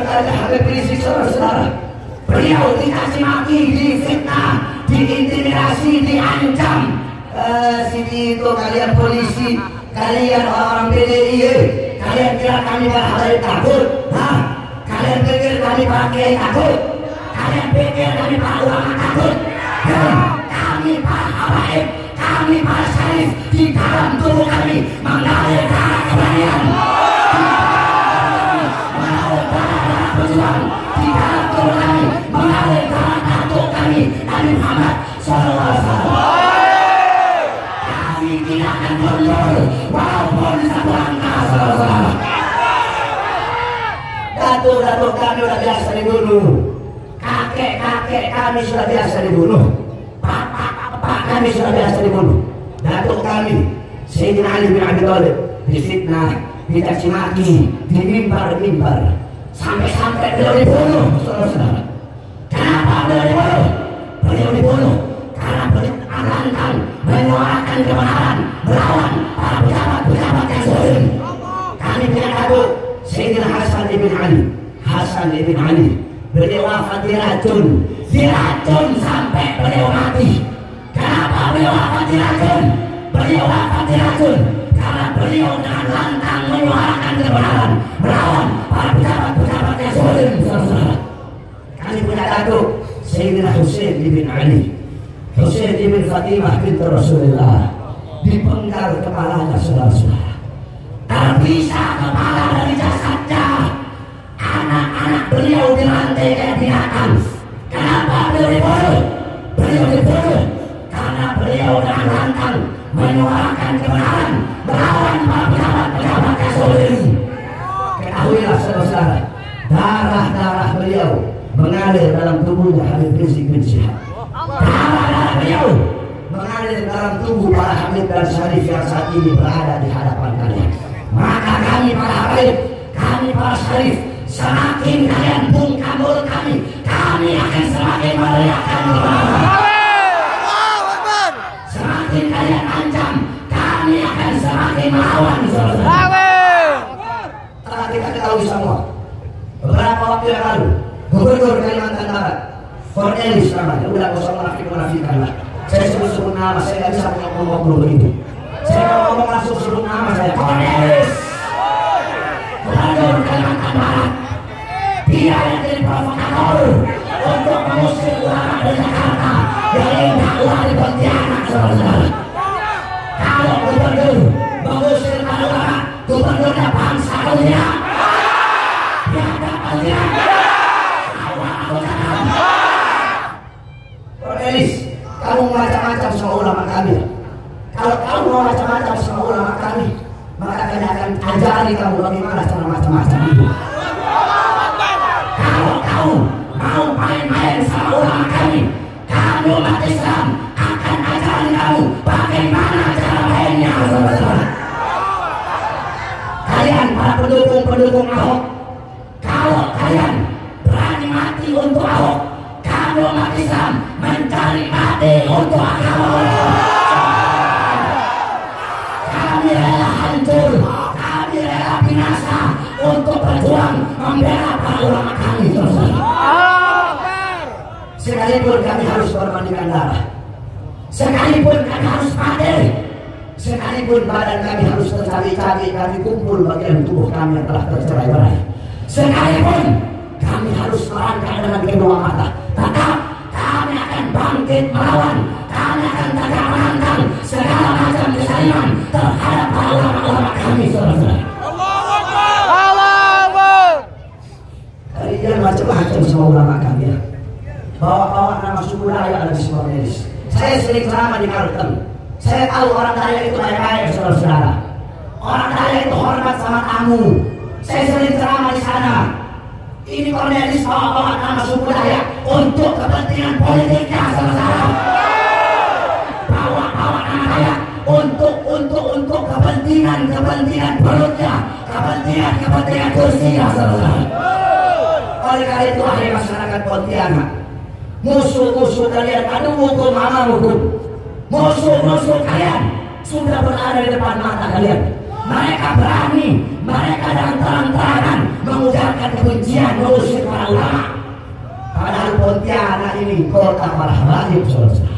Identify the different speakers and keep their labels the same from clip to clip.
Speaker 1: kali Habib Rizik saudara-saudara. Beliau dikasih maki, difitnah, diintimidasi, diancam. Sini itu kalian polisi, kalian orang-orang PDI, kalian kira kami para habaib takut? Hah? Kalian pikir kami para kiai takut? Kalian pikir kami para ulama takut? Kami para habaib, kami para syarif, di dalam tubuh kami mengalir darah keberanian, mengalir darah perjuangan, di dalam tubuh kami mengalir darah datuk kami Nabi Muhammad sallallahu alaihi wasallam. Kami tidak akan mundur walaupun satu langkah, saudara-saudara. Datuk-datuk kami sudah biasa dibunuh, kakek-kakek kami sudah biasa dibunuh, bapak-bapak kami sudah biasa dibunuh. Datuk kami Sayyidina Ali bin Abi Thalib difitnah, dicaci maki, di mimbar-mimbar, sampai-sampai beliau dibunuh, saudara-saudara. Kenapa beliau dibunuh? Beliau dibunuh karena beliau lantang menyuarakan kebenaran, melawan para pejabat-pejabat yang zalim. Kami punya datuk Sayyidina Hasan ibn Ali. Hasan ibn Ali beliau wafat diracun sampai beliau mati. Kenapa beliau wafat diracun? Beliau wafat diracun karena beliau dengan lantang menyuarakan kebenaran, melawan para pejabat-pejabat yang zalim. Kami punya datuk Sayyidina Husain ibn Ali. Husain ibn Fatimah binti Rasulullah dipenggal kepalanya, saudara-saudara. Terpisah kepala dari jasadnya. Anak-anak beliau dirantai kayak binatang. Kenapa beliau dibunuh? Beliau dibunuh karena beliau dengan lantang menyuarakan kebenaran, melawan para pejabat-pejabat yang zalim. Ketahuilah, saudara-saudara, darah-darah beliau mengalir dalam tubuhnya Habib Rizik bin Syihab. Darah beliau mengalir dalam tubuh para Habib dan Syarif yang saat ini berada di hadapan kalian. Maka kami para Habib, kami para Syarif, semakin kalian bungkam mulut kami akan semakin meneriakkan kebenaran. Semakin kalian ancam, kami akan semakin melawan. Telah kita ketahui semua, beberapa waktu yang lalu Gubernur Kalimantan Barat Cornelis namanya, udah kosong menafikan lah. Saya sebut nama, saya nggak bisa ngomong begitu. Saya ngomong langsung sebut nama saya, Cornelis. Gubernur Kalimantan Barat, dia yang jadi provokator untuk mengusir ulama dari Jakarta, dari dakwah di Pontianak, saudara-saudara. Kalau gubernur mengusir para ulama, gubernurnya bangsa dunia. Dia dapat dia. Cornelis, kamu macam-macam sama ulama kami. Kalau kamu mau macam-macam sama ulama kami, maka kami akan ajari kamu bagaimana cara macam-macam itu. Kalau kamu mau main-main sama ulama kami umat Islam akan ajari kamu bagaimana cara mainnya. Kalian para pendukung Ahok, kalau kalian berani mati untuk Ahok, kami umat Islam mencari mati untuk agama. Kami rela hancur, kami rela binasa untuk berjuang membela para ulama kami. Sekalipun kami harus bermandikan darah, sekalipun kami harus mati, sekalipun badan kami harus tercabik-cabik, kami kumpul bagian tubuh kami yang telah tercerai-berai, sekalipun kami harus melangkah dengan kedua mata, tetap kami akan bangkit melawan, kami akan tegak menantang segala macam kesaliman terhadap para ulama-ulama kami, saudara-saudara. Kalian macam-macam sama ulama kami ya. Bawa-bawa nama suku Dayak ada di Cornelis. Saya sering ceramah di Kalteng. Saya tahu orang Dayak itu baik-baik, saudara-saudara. Orang Dayak itu hormat sama tamu. Saya sering ceramah di sana. Ini Cornelis bawa-bawa nama suku Dayak untuk kepentingan politiknya, saudara-saudara. Bawa-bawa nama Dayak untuk kepentingan perutnya, kepentingan kursinya, saudara-saudara. Oleh karena itu, ahli masyarakat Pontianak, musuh-musuh kalian, aduh hukum, mama hukum, musuh-musuh kalian sudah berada di depan mata kalian. Mereka berani, mereka dengan terang-terangan mengujarkan kebencian, mengusir para ulama. Padahal Pontianak ini kota para habaib, saudara.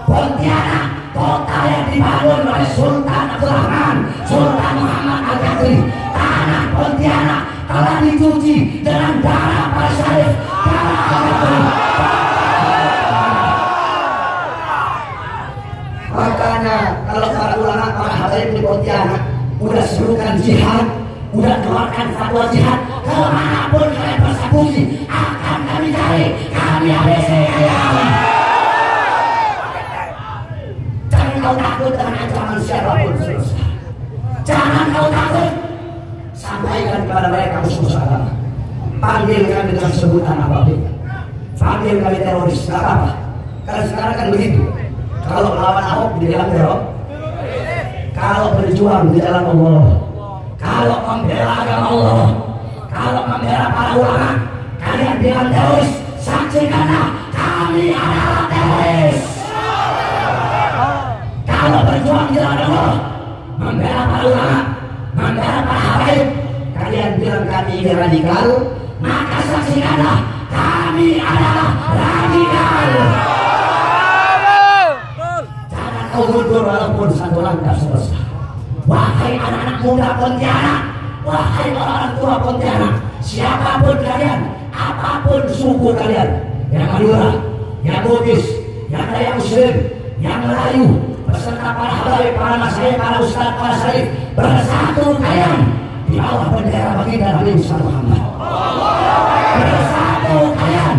Speaker 1: Pontianak kota yang dibangun oleh Sultan Abdul Rahman, Sultan Muhammad Al-Qadri. Tanah Pontianak telah dicuci dengan darah para syarif, darah Al-Qadri. Makanya kalau para ulama, para habaib di Pontianak udah serukan jihad, udah keluarkan fatwa jihad, kemanapun kalian bersembunyi akan kami cari, kami ABC kalian. Jangan kau takut dengan ancaman siapapun, jangan kau takut. Sampaikan kepada mereka musuh agama. Panggil kami dengan sebutan apapun, panggil kami teroris, gak apa-apa. Karena sekarang kan begitu. Kalau melawan Ahok dibilang teror, kalau berjuang di jalan Allah, kalau membela agama Allah, kalau membela para ulama, kalian bilang teroris. Saksikanlah, kami adalah teroris. Kalau berjuang di jalan Allah, membela para ulama, membela para habaib, kalian bilang kami ini radikal, maka saksikanlah, kami adalah radikal. Jangan kau mundur walaupun satu langkah selesai. Wahai anak-anak muda Pontianak, wahai orang tua Pontianak, siapapun kalian, apapun suku kalian, yang Madura, yang Bugis, yang Dayak Muslim, yang Melayu, beserta para habaib, para masyayikh, para ustadz, para syarif, bersatu kalian di bawah bendera baginda Nabi Muhammad. Bersatu kalian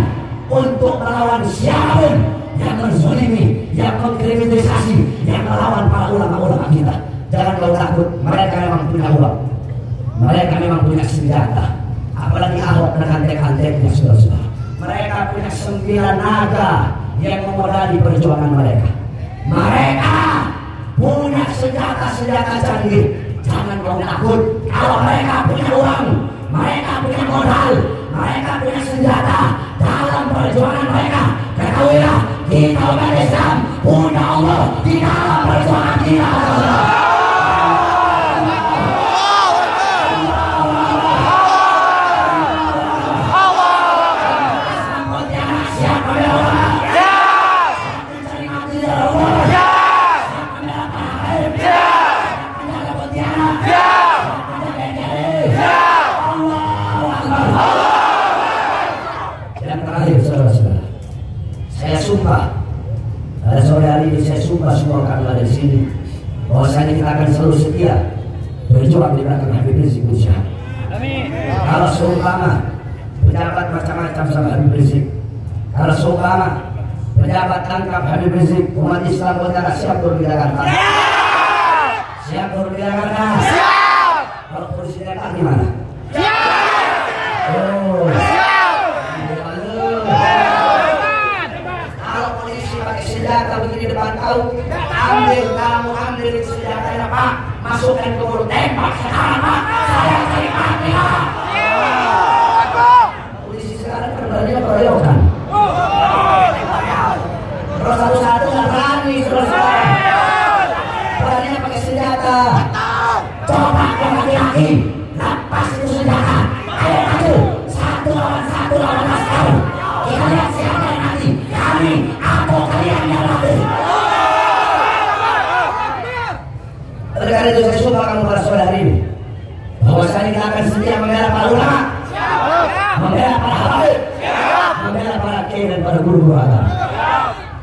Speaker 1: untuk melawan siapapun yang menzalimi, yang mengkriminalisasi, yang melawan para ulama-ulama kita. Jangan kau takut, mereka memang punya uang, mereka memang punya senjata. Apalagi Ahok dengan tek-teknya, saudara. Mereka punya 9 naga yang memodali perjuangan mereka. Mereka punya senjata-senjata canggih. Jangan kau takut. Kalau mereka punya uang, mereka punya modal, mereka punya senjata dalam perjuangan mereka. Ketahuilah, kita umat Islam punya Allah di dalam perjuangan kita. Pada sore hari ini saya sumpah semua kami ada di sini bahwasanya kita akan selalu setia berjuang di belakang Habib Rizik Syihab. Kalau seumpama pejabat macam-macam sama Habib Rizik, kalau seumpama pejabat tangkap Habib Rizik, umat Islam Pontianak siap turun di Jakarta? Siap turun di Jakarta? Siap. Kalau polisi datang gimana? Siap. Oh. Senjata begini depan kau, ambil senjatanya Pak, masukkan ke mulut, tembak sekarang Pak, saya cari mati Pak. Polisi sekarang kan berani-berani. Terus satu-satu nggak berani, berani pakai senjata. Coba yang laki-laki, lepas itu senjata, ayo maju, satu lawan masker. Kita lihat siapa yang mati, kami atau kalian yang mati. Oleh itu saya sumpah kamu para saudari ini bahwasanya kita akan setia membela para ulama, membela para habaib, membela para kiai dan para guru-guru agama.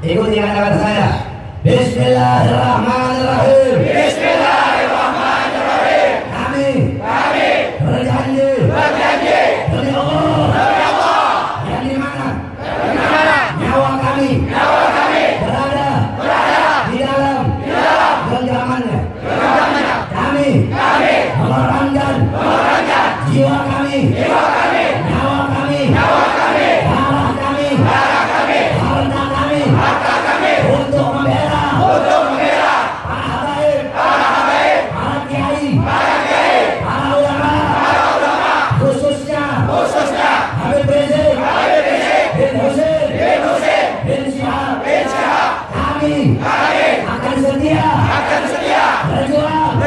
Speaker 1: Ikuti kata-kata saya. Bismillahirrahmanirrahim. Bismillahirrahmanirrahim. Kami berjanji demi Allah yang di mana nyawa kami berada di dalam genggamannya. Kami mengorbankan jiwa kami, nyawa kami, darah kami, harta kami untuk membela para habaib, para kiai, para ulama, khususnya Habib Rizik bin Husain bin Syihab. Kami akan setia berjuang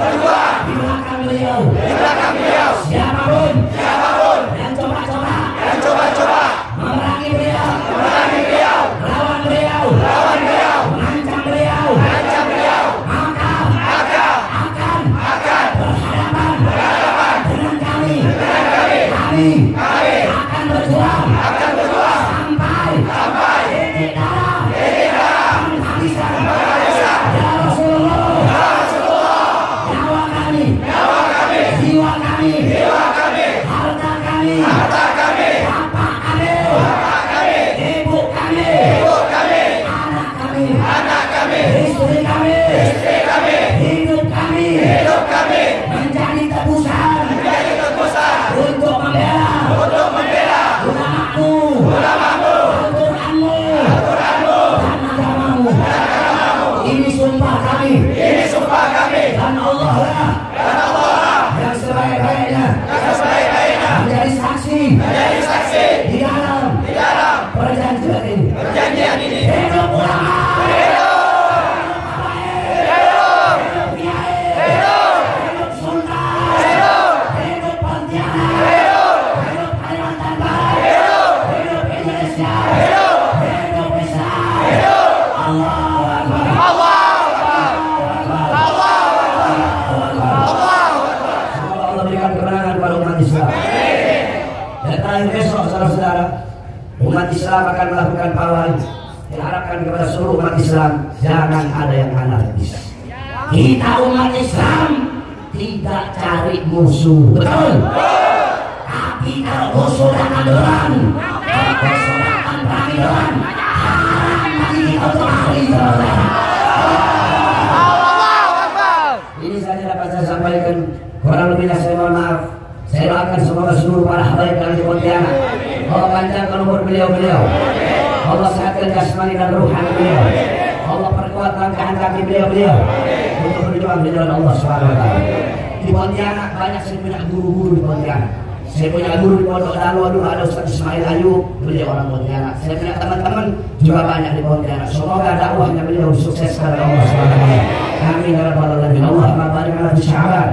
Speaker 1: di belakang beliau. Siapapun yang coba-coba memerangi beliau, lawan beliau, mengancam beliau, maka akan berhadapan dengan kami. Kami akan berjuang sampai titik darah penghabisan. Ya Rasulullah, nyawa kami, jiwa kami, harta kami, bapak kami, ibu kami, anak kami, istri kami, hidup kami menjadi tebusan untuk membela ulamamu, Al-Qur'anmu, dan agamamu. Ini sumpah kami, dan Allah lah yang sebaik-baiknya menjadi saksi di dalam perjanjian ini. Hidup ulama, hidup habaib, hidup kiai, hidup sultan, hidup Pontianak, hidup Kalimantan Barat, hidup Indonesia, hidup Islam. Allahu Akbar. Semoga Allah berikan kemenangan kepada umat Islam. Dan terakhir besok, saudara-saudara, umat Islam akan melakukan pawai. Diharapkan kepada seluruh umat Islam, jangan ada yang anarkis. Kita umat Islam tidak cari musuh, betul? Tapi kalau musuh datang duluan, musuh datang berani duluan, haram bagi kita untuk lari, saudara. Ini saja dapat saya sampaikan. Kurang lebihnya saya mohon maaf. Saya doakan semoga seluruh para habaib yang di Pontianak Allah panjangkan umur beliau-beliau, Allah sehatkan jasmani dan ruhani beliau, Allah perkuat langkah kaki beliau-beliau untuk berjuang di jalan Allah SWT. Di Pontianak banyak saya punya guru-guru di Pontianak. Saya punya guru di Pondok Dalu, dulu ada Ustaz Ismail Ayub, beliau orang Pontianak. Saya punya teman-teman juga banyak di Pontianak. Semoga dakwahnya beliau sukses karena Allah SWT. Amin ya rabbal alamin. Allahumma barik lana fi Sya'ban,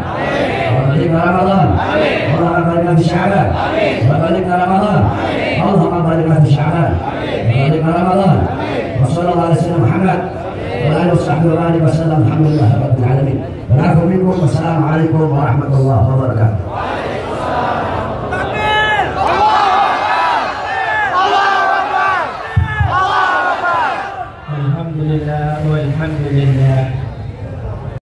Speaker 1: wa barik lana Ramadan, Allahumma barik lana fi Sya'ban, wa barik lana Ramadan, Allahumma barik lana fi Sya'ban, wa barik lana Ramadan. Wa sallallahu alaihi wasallam Muhammad wa alihi wa sahbihi wa sallam. Alhamdulillah.